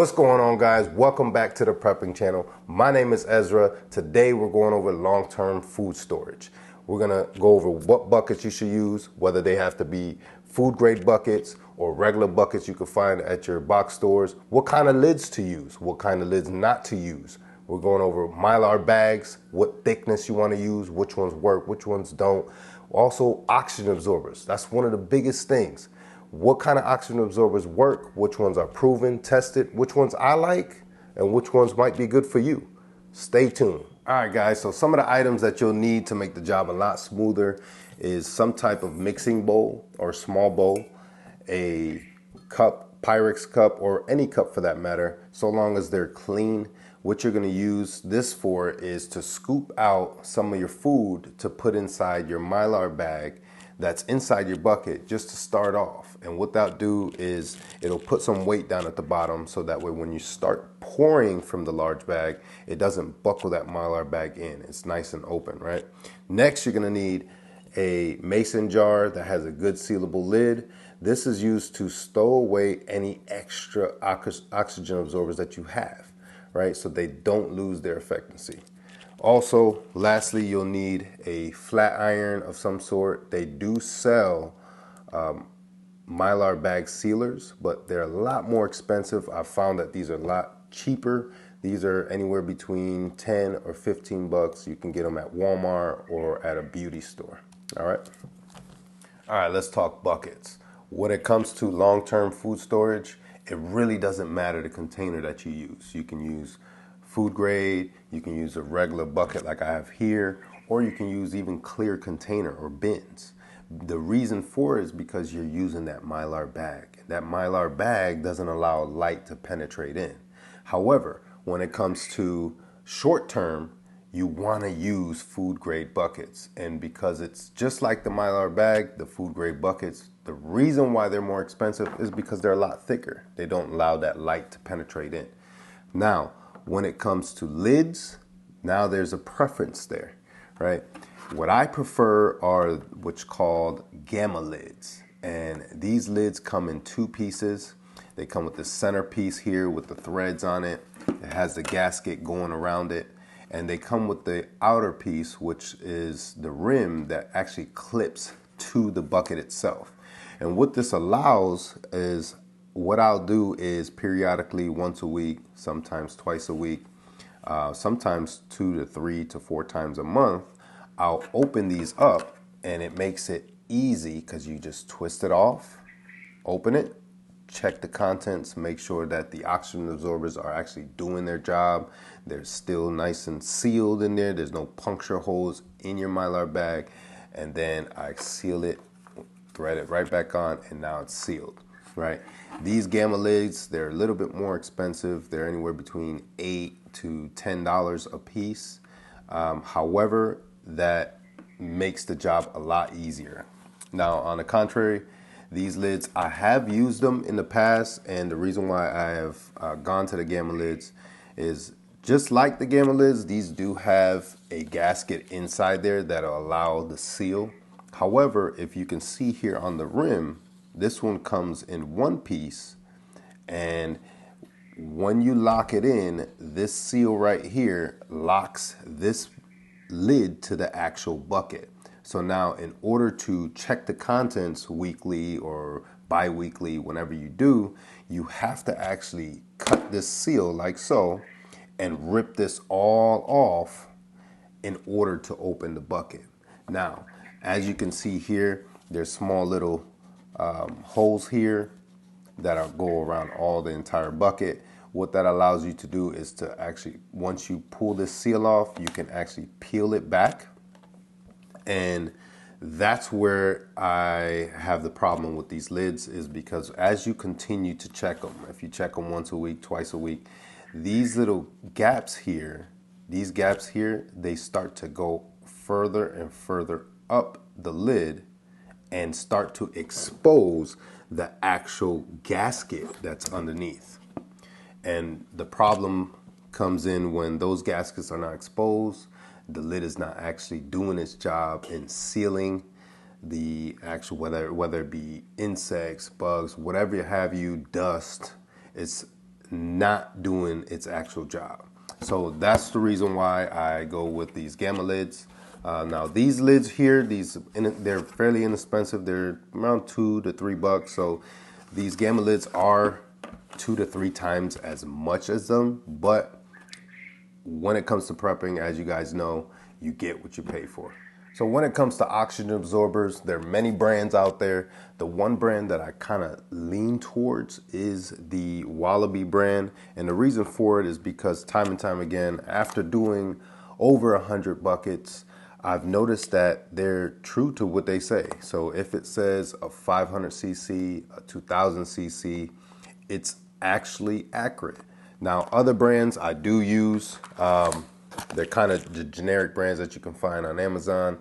What's going on, guys? Welcome back to the prepping channel. My name is Ezra. Today we're going over long-term food storage. We're gonna go over what buckets you should use, whether they have to be food grade buckets or regular buckets you can find at your box stores, what kind of lids to use, what kind of lids not to use. We're going over Mylar bags, what thickness you want to use, which ones work, which ones don't. Also, oxygen absorbers. That's one of the biggest things. What kind of oxygen absorbers work, which ones are proven, tested, which ones I like, and which ones might be good for you. Stay tuned. All right, guys, so some of the items that you'll need to make the job a lot smoother is some type of mixing bowl or small bowl, a cup, Pyrex cup, or any cup for that matter, so long as they're clean. What you're gonna use this for is to scoop out some of your food to put inside your Mylar bag that's inside your bucket just to start off. And what that'll do is it'll put some weight down at the bottom so that way when you start pouring from the large bag, it doesn't buckle that Mylar bag in. It's nice and open, right? Next, you're gonna need a mason jar that has a good sealable lid. This is used to stow away any extra oxygen absorbers that you have, right? So they don't lose their effectiveness. Also, lastly, you'll need a flat iron of some sort. They do sell Mylar bag sealers, but they're a lot more expensive. I've found that these are a lot cheaper. These are anywhere between 10 or 15 bucks. You can get them at Walmart or at a beauty store. All right. All right, let's talk buckets. When it comes to long-term food storage, it really doesn't matter the container that you use. You can use food grade, you can use a regular bucket like I have here, or you can use even clear container or bins. The reason for it is because you're using that Mylar bag. That Mylar bag doesn't allow light to penetrate in. However, when it comes to short term, you want to use food grade buckets. And because it's just like the Mylar bag, the food grade buckets, the reason why they're more expensive is because they're a lot thicker. They don't allow that light to penetrate in. Now, when it comes to lids, now there's a preference there, right? What I prefer are what's called gamma lids. And these lids come in two pieces. They come with the center piece here with the threads on it. It has the gasket going around it. And they come with the outer piece, which is the rim that actually clips to the bucket itself. And what this allows is, what I'll do is periodically, once a week, sometimes twice a week, sometimes 2 to 3 to 4 times a month, I'll open these up, and it makes it easy because you just twist it off, open it, check the contents, make sure that the oxygen absorbers are actually doing their job. They're still nice and sealed in there. There's no puncture holes in your Mylar bag. And then I seal it, thread it right back on, and now it's sealed, right? These gamma lids, they're a little bit more expensive. They're anywhere between $8 to $10 a piece. However, that makes the job a lot easier. Now, on the contrary, these lids, I have used them in the past, and the reason why I have gone to the gamma lids is just like the gamma lids, these do have a gasket inside there that'll allow the seal. However, if you can see here on the rim, this one comes in one piece, and when you lock it in, this seal right here locks this lid to the actual bucket. So now, in order to check the contents weekly or bi-weekly, whenever you do, you have to actually cut this seal like so and rip this all off in order to open the bucket. Now, as you can see here, there's small little holes here that go around all the entire bucket. What that allows you to do is to actually, once you pull this seal off, you can actually peel it back. And that's where I have the problem with these lids, is because as you continue to check them, if you check them once a week, twice a week, these little gaps here, they start to go further and further up the lid and start to expose the actual gasket that's underneath. And the problem comes in when those gaskets are not exposed. The lid is not actually doing its job in sealing the actual, whether it be insects, bugs, whatever have you, dust. It's not doing its actual job. So that's the reason why I go with these Gamma lids. Now these lids here, they're fairly inexpensive. They're around $2 to $3. So these Gamma lids are 2 to 3 times as much as them. But when it comes to prepping, as you guys know, you get what you pay for. So when it comes to oxygen absorbers, there are many brands out there. The one brand that I kind of lean towards is the Wallaby brand. And the reason for it is because time and time again, after doing over 100 buckets, I've noticed that they're true to what they say. So if it says a 500 cc, a 2000 cc, it's actually accurate. Now, other brands I do use, they're kind of the generic brands that you can find on Amazon.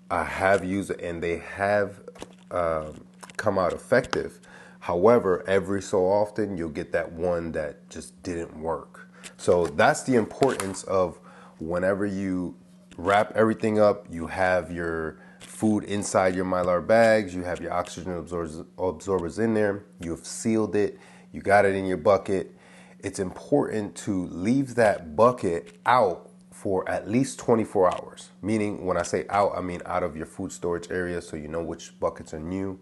I have used it and they have come out effective. However, every so often you'll get that one that just didn't work. So that's the importance of whenever you wrap everything up, you have your food inside your Mylar bags, you have your oxygen absorbers in there, you've sealed it, you got it in your bucket. It's important to leave that bucket out for at least 24 hours. Meaning when I say out, I mean out of your food storage area so you know which buckets are new.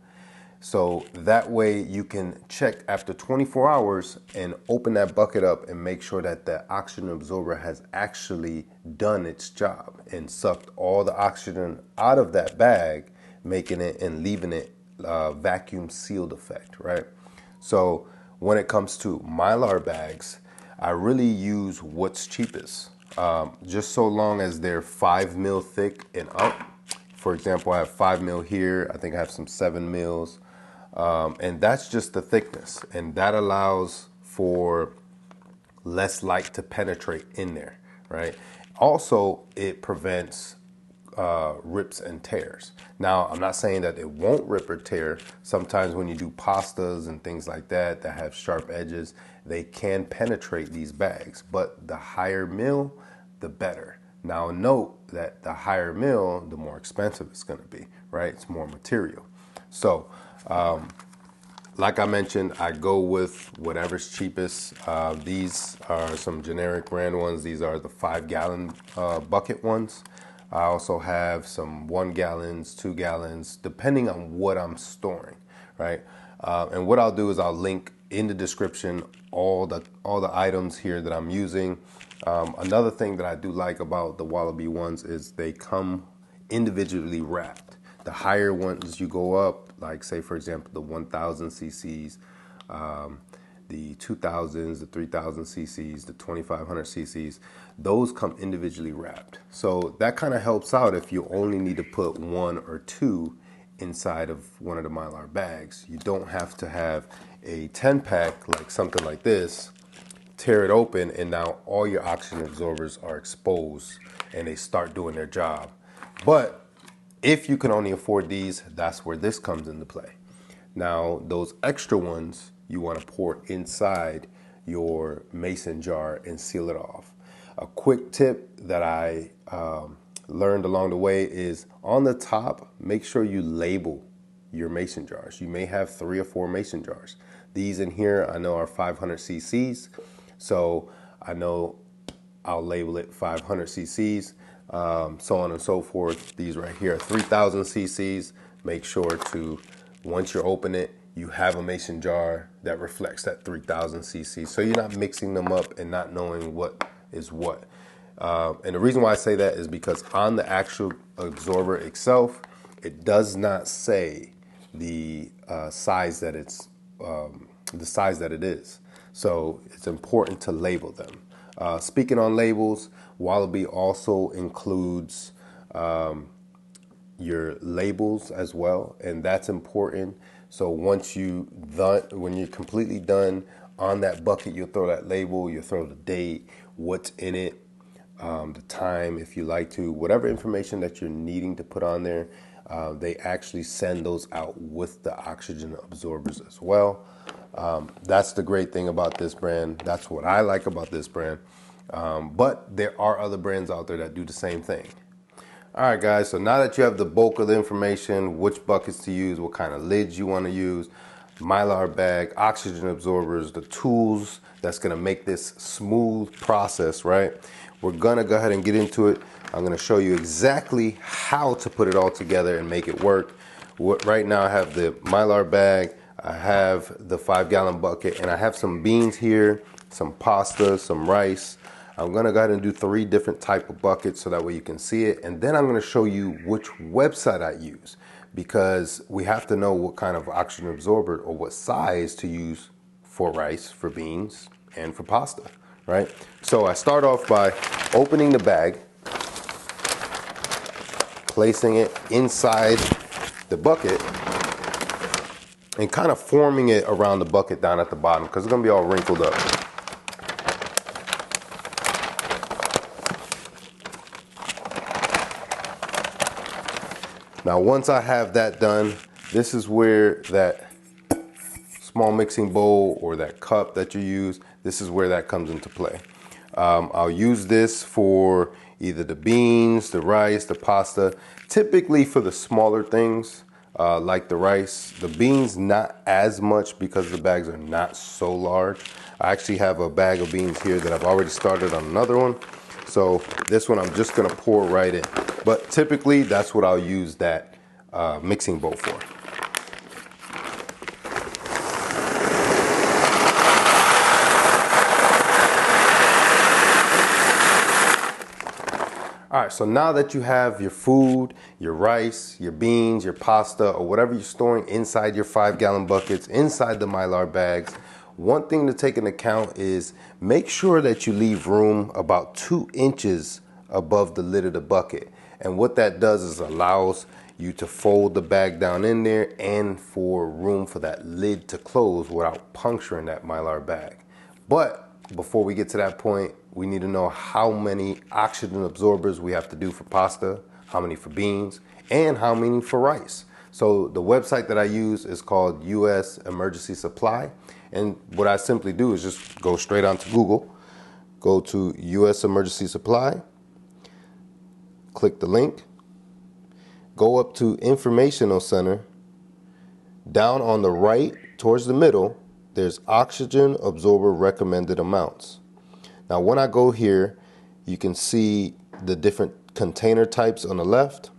So that way you can check after 24 hours and open that bucket up and make sure that the oxygen absorber has actually done its job and sucked all the oxygen out of that bag, making it and leaving it vacuum sealed effect, right? So when it comes to Mylar bags, I really use what's cheapest. Just so long as they're 5 mil thick and up. For example, I have 5 mil here. I think I have some 7 mils. And that's just the thickness. And that allows for less light to penetrate in there, right? Also, it prevents rips and tears. Now, I'm not saying that it won't rip or tear. Sometimes when you do pastas and things like that that have sharp edges, they can penetrate these bags. But the higher mil, the better. Now, note that the higher mil, the more expensive it's going to be, right? It's more material. So, like I mentioned, I go with whatever's cheapest. These are some generic brand ones. These are the 5-gallon bucket ones. I also have some 1 gallons, 2 gallons, depending on what I'm storing, right? And what I'll do is I'll link in the description all the items here that I'm using. Another thing that I do like about the Wallaby ones is they come individually wrapped. The higher ones you go up, like say for example the 1000 cc's, the 2000s, the 3000 cc's, the 2500 cc's, those come individually wrapped. So that kind of helps out if you only need to put 1 or 2 inside of one of the Mylar bags. You don't have to have a 10-pack like something like this, tear it open, and now all your oxygen absorbers are exposed and they start doing their job. But if you can only afford these, that's where this comes into play. Now, those extra ones you want to pour inside your mason jar and seal it off. A quick tip that I learned along the way is on the top, make sure you label your mason jars. You may have 3 or 4 mason jars. These in here I know are 500 cc's, so I know I'll label it 500 cc's. So on and so forth. These right here are 3000 cc's. Make sure to, once you open it, you have a mason jar that reflects that 3000 cc. So you're not mixing them up and not knowing what is what. And the reason why I say that is because on the actual absorber itself, it does not say the size that it's the size that it is. So it's important to label them. Speaking on labels, Wallaby also includes your labels as well, and that's important. So once when you're completely done on that bucket, you'll throw that label, you'll throw the date, what's in it, the time if you like to, whatever information that you're needing to put on there. They actually send those out with the oxygen absorbers as well. That's the great thing about this brand. That's what I like about this brand. But there are other brands out there that do the same thing. All right, guys, so now that you have the bulk of the information, which buckets to use, what kind of lids you want to use, Mylar bag, oxygen absorbers, the tools that's gonna make this smooth process, right? We're gonna go ahead and get into it. I'm gonna show you exactly how to put it all together and make it work. Right now I have the Mylar bag, I have the 5-gallon bucket, and I have some beans here, some pasta, some rice. I'm gonna go ahead and do 3 different type of buckets so that way you can see it. And then I'm gonna show you which website I use, because we have to know what kind of oxygen absorber or what size to use for rice, for beans, and for pasta, right? So I start off by opening the bag, placing it inside the bucket, and kind of forming it around the bucket down at the bottom, because it's gonna be all wrinkled up. Now, once I have that done, this is where that small mixing bowl or that cup that you use, this is where that comes into play. I'll use this for either the beans, the rice, the pasta, typically for the smaller things like the rice. The beans, not as much because the bags are not so large. I actually have a bag of beans here that I've already started on another one. So this one I'm just gonna pour right in. But typically that's what I'll use that mixing bowl for. All right, so now that you have your food, your rice, your beans, your pasta, or whatever you're storing inside your 5-gallon buckets, inside the Mylar bags, one thing to take into account is make sure that you leave room about 2 inches above the lid of the bucket. And what that does is allows you to fold the bag down in there and for room for that lid to close without puncturing that Mylar bag. But before we get to that point, we need to know how many oxygen absorbers we have to do for pasta, how many for beans, and how many for rice. So the website that I use is called US Emergency Supply. And what I simply do is just go straight onto Google, go to US Emergency Supply, click the link, go up to Informational Center. Down on the right towards the middle, there's oxygen absorber recommended amounts. Now when I go here, you can see the different container types on the left.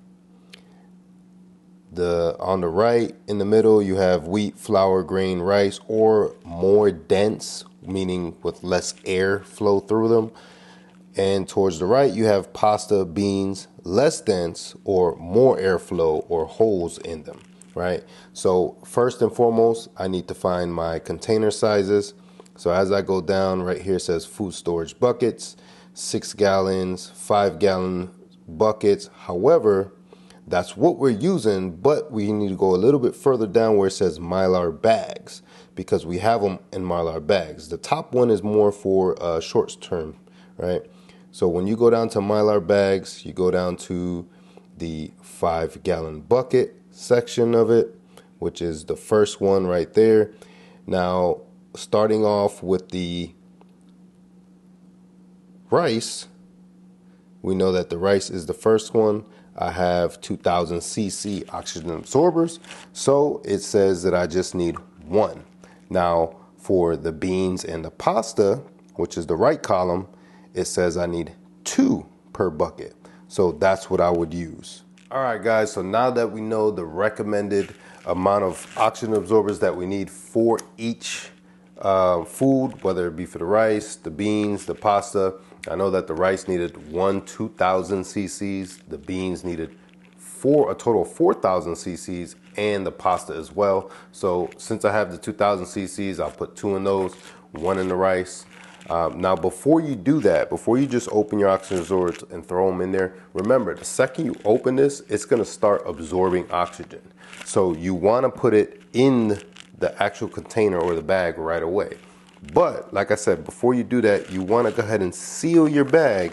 On the right in the middle, you have wheat, flour, grain, rice, or more dense, meaning with less air flow through them. And towards the right, you have pasta, beans, less dense or more airflow or holes in them, right? So first and foremost, I need to find my container sizes. So as I go down, right here it says food storage buckets, 6 gallons, 5-gallon buckets. However, that's what we're using, but we need to go a little bit further down where it says Mylar bags, because we have them in Mylar bags. The top one is more for short term, right? So when you go down to Mylar bags, you go down to the 5-gallon bucket section of it, which is the first one right there. Now, starting off with the rice, we know that the rice is the first one. I have 2000 cc oxygen absorbers, so it says that I just need 1. Now, for the beans and the pasta, which is the right column, it says I need 2 per bucket. So that's what I would use. All right, guys, so now that we know the recommended amount of oxygen absorbers that we need for each food, whether it be for the rice, the beans, the pasta. I know that the rice needed 2000 cc's, the beans needed a total of 4000 cc's, and the pasta as well. So since I have the 2000 cc's, I'll put 2 in those, 1 in the rice. Now, before you do that, before you just open your oxygen absorbers and throw them in there, remember, the second you open this, it's going to start absorbing oxygen. So you want to put it in the actual container or the bag right away. But like I said, before you do that, you want to go ahead and seal your bag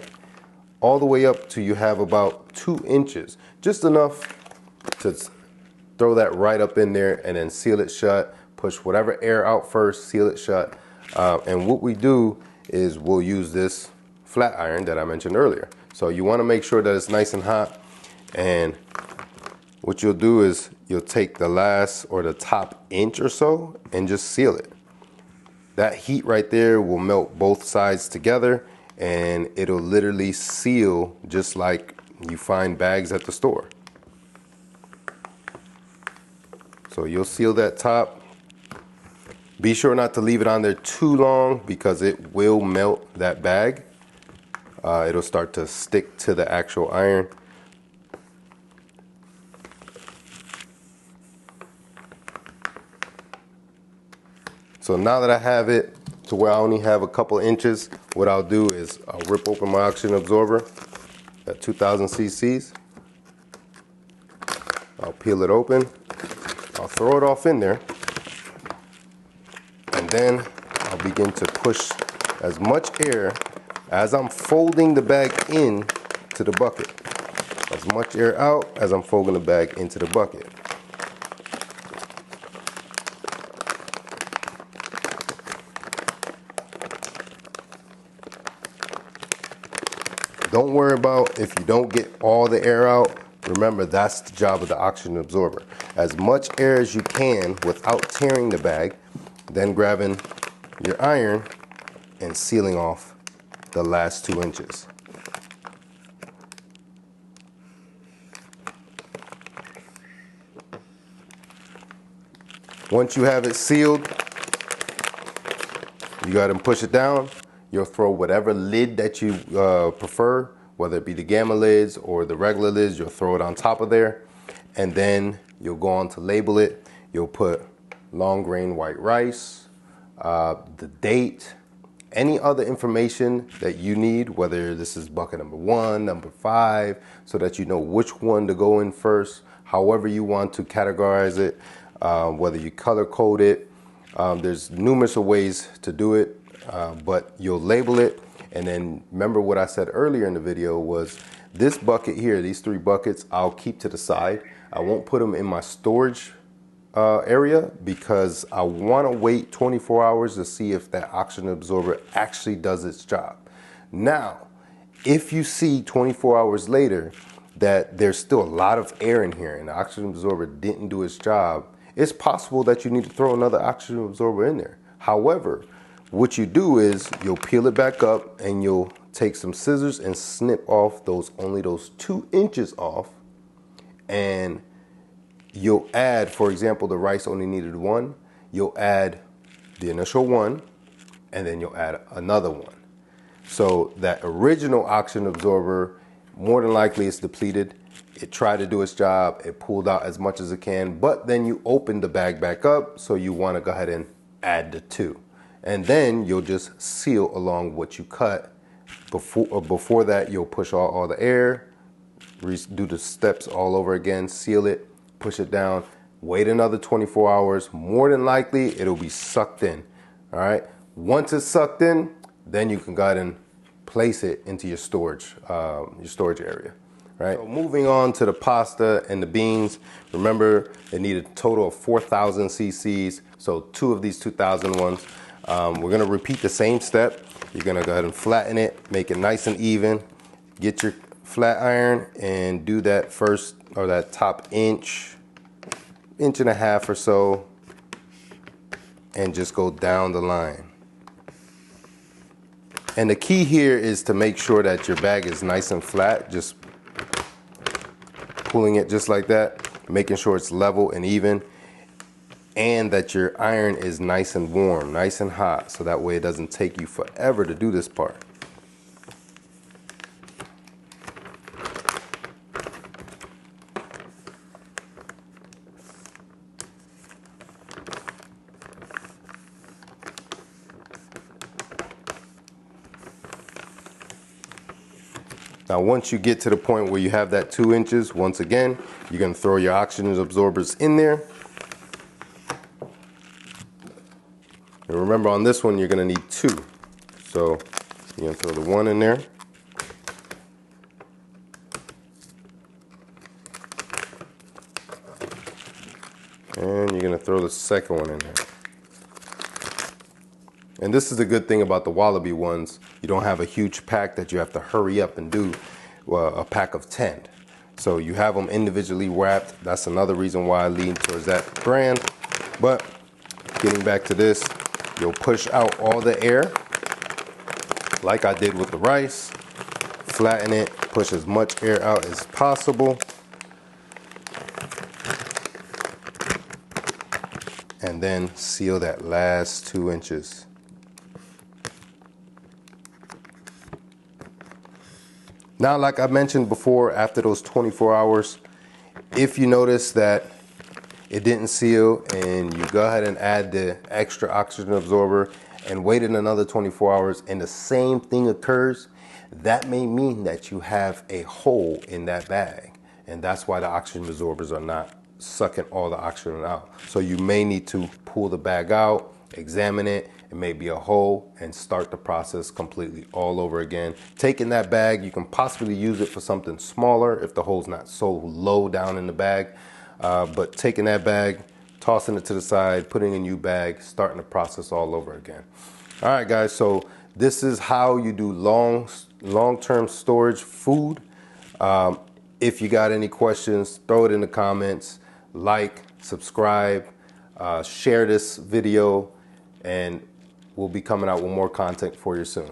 all the way up to you have about 2 inches, just enough to throw that right up in there and then seal it shut. Push whatever air out first, seal it shut. And what we do is we'll use this flat iron that I mentioned earlier. So you want to make sure that it's nice and hot. And what you'll do is you'll take the last or the top inch or so and just seal it. That heat right there will melt both sides together, and it'll literally seal just like you find bags at the store. So you'll seal that top. Be sure not to leave it on there too long because it will melt that bag. It'll start to stick to the actual iron. So now that I have it to where I only have a couple inches, what I'll do is I'll rip open my oxygen absorber at 2000 cc's. I'll peel it open. I'll throw it off in there. And then I'll begin to push as much air as I'm folding the bag in to the bucket. As much air out as I'm folding the bag into the bucket. Don't worry about if you don't get all the air out. Remember, that's the job of the oxygen absorber. As much air as you can without tearing the bag, then grabbing your iron and sealing off the last 2 inches. Once you have it sealed, you go ahead and push it down. You'll throw whatever lid that you prefer, whether it be the gamma lids or the regular lids, you'll throw it on top of there. And then you'll go on to label it. You'll put long grain white rice, the date, any other information that you need, whether this is bucket number 1, number 5, so that you know which one to go in first, however you want to categorize it, whether you color code it. There's numerous ways to do it. But you'll label it, and then remember what I said earlier in the video was this bucket here, these 3 buckets, I'll keep to the side. I won't put them in my storage area because I want to wait 24 hours to see if that oxygen absorber actually does its job. Now, if you see 24 hours later that there's still a lot of air in here and the oxygen absorber didn't do its job, it's possible that you need to throw another oxygen absorber in there. However, what you do is you'll peel it back up and you'll take some scissors and snip off only those 2 inches off, and you'll add, for example, the rice only needed 1. You'll add the initial 1, and then you'll add another 1. So that original oxygen absorber, more than likely it's depleted. It tried to do its job. It pulled out as much as it can, but then you open the bag back up, so you want to go ahead and add the 2. And then you'll just seal along what you cut. Before that, you'll push all the air, do the steps all over again, seal it, push it down, wait another 24 hours. More than likely, it'll be sucked in. All right. Once it's sucked in, then you can go ahead and place it into your storage area. Right. So moving on to the pasta and the beans. Remember, they need a total of 4,000 cc's. So 2 of these 2,000 ones. We're going to repeat the same step. You're going to go ahead and flatten it, make it nice and even. Get your flat iron and do that first, or that top inch and a half or so, and just go down the line. And the key here is to make sure that your bag is nice and flat, just pulling it just like that, making sure it's level and even. And that your iron is nice and warm, nice and hot, so that way it doesn't take you forever to do this part. Now, once you get to the point where you have that 2 inches, once again, you're going to throw your oxygen absorbers in there. And remember, on this one, you're going to need 2. So you're going to throw the 1 in there. And you're going to throw the second one in there. And this is a good thing about the Wallaby ones. You don't have a huge pack that you have to hurry up and do, a pack of 10. So you have them individually wrapped. That's another reason why I lean towards that brand. But getting back to this, you'll push out all the air like I did with the rice. Flatten it, push as much air out as possible. And then seal that last 2 inches. Now, like I mentioned before, after those 24 hours, if you notice that it didn't seal and you go ahead and add the extra oxygen absorber and waited another 24 hours and the same thing occurs, that may mean that you have a hole in that bag. And that's why the oxygen absorbers are not sucking all the oxygen out. So you may need to pull the bag out, examine it. It may be a hole, and start the process completely all over again. Taking that bag, you can possibly use it for something smaller if the hole's not so low down in the bag. But taking that bag, tossing it to the side, putting a new bag, starting the process all over again. All right, guys, so this is how you do long-term storage food. If you got any questions, throw it in the comments, like, subscribe, share this video, and we'll be coming out with more content for you soon.